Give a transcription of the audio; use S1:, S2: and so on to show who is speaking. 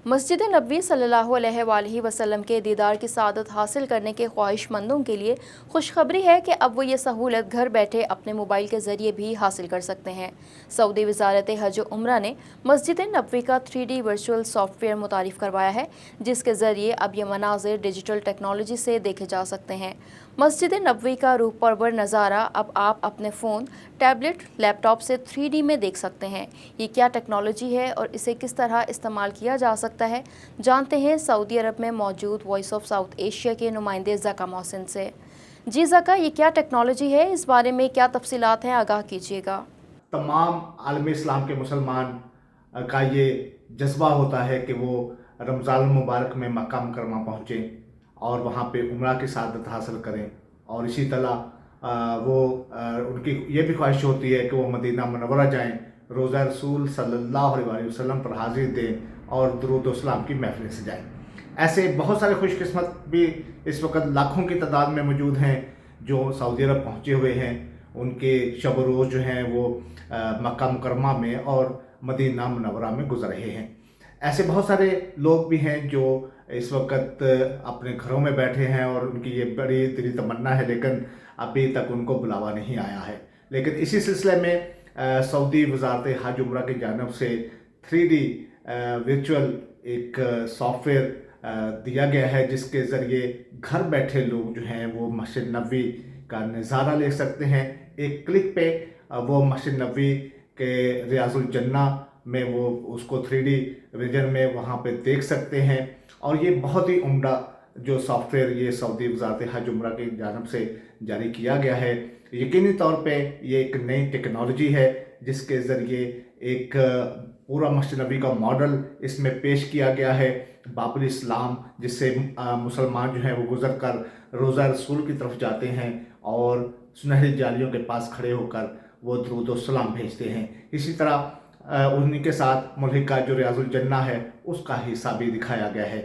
S1: مسجد نبوی صلی اللہ علیہ وآلہ وسلم کے دیدار کی سعادت حاصل کرنے کے خواہش مندوں کے لیے خوشخبری ہے کہ اب وہ یہ سہولت گھر بیٹھے اپنے موبائل کے ذریعے بھی حاصل کر سکتے ہیں۔ سعودی وزارت حج و عمرہ نے مسجد نبوی کا 3D ورچوئل سافٹ ویئر متعارف کروایا ہے، جس کے ذریعے اب یہ مناظر ڈیجیٹل ٹیکنالوجی سے دیکھے جا سکتے ہیں۔ مسجد نبوی کا روح پرور نظارہ اب آپ اپنے فون، ٹیبلٹ، لیپ ٹاپ سے 3D میں دیکھ سکتے ہیں۔ یہ کیا ٹیکنالوجی ہے اور اسے کس طرح استعمال کیا جا سکتا ہے، جانتے ہیں سعودی عرب میں موجود وائس آف ساؤتھ ایشیا کے نمائندے زکا محسن سے۔ جی زکا، یہ کیا ٹیکنالوجی ہے، اس بارے میں کیا تفصیلات ہیں، آگاہ کیجیے گا۔
S2: تمام عالم اسلام کے مسلمان کا یہ جذبہ ہوتا ہے کہ وہ رمضان المبارک میں مکہ مکرمہ پہنچیں اور وہاں پہ عمرہ کی سعادت حاصل کریں، اور اسی طرح ان کی یہ بھی خواہش ہوتی ہے کہ وہ مدینہ منورہ جائیں، روضہ رسول صلی اللہ علیہ وآلہ وسلم پر حاضری دیں اور درود و سلام کی محفلیں سجائیں۔ ایسے بہت سارے خوش قسمت بھی اس وقت لاکھوں کی تعداد میں موجود ہیں جو سعودی عرب پہنچے ہوئے ہیں۔ ان کے شب و روز جو ہیں وہ مکہ مکرمہ میں اور مدینہ منورہ میں گزر رہے ہیں۔ ایسے بہت سارے لوگ بھی ہیں جو اس وقت اپنے گھروں میں بیٹھے ہیں اور ان کی یہ بڑی دلی تمنا ہے، لیکن ابھی تک ان کو بلاوا نہیں آیا ہے۔ لیکن اسی سلسلے میں سعودی وزارت حج عمرہ کی جانب سے 3D ورچوئل ایک سافٹ ویئر دیا گیا ہے، جس کے ذریعے گھر بیٹھے لوگ جو ہیں وہ مسجد نبوی کا نظارہ لے سکتے ہیں۔ ایک کلک پہ وہ مسجد نبوی کے ریاض الجنہ میں وہ اس کو 3D ویژن میں وہاں پہ دیکھ سکتے ہیں، اور یہ بہت ہی عمدہ جو سافٹ ویئر یہ سعودی وزارت حج عمرہ کی جانب سے جاری کیا گیا ہے۔ یقینی طور پہ یہ ایک نئی ٹیکنالوجی ہے جس کے ذریعے ایک پورا مسجد نبوی کا ماڈل اس میں پیش کیا گیا ہے، باب الاسلام، جس سے مسلمان جو ہیں وہ گزر کر روضہ رسول کی طرف جاتے ہیں اور سنہری جالیوں کے پاس کھڑے ہو کر وہ درود و سلام بھیجتے ہیں۔ اسی طرح انہی کے ساتھ ملحقہ جو ریاض الجنہ ہے اس کا حصہ بھی دکھایا گیا ہے۔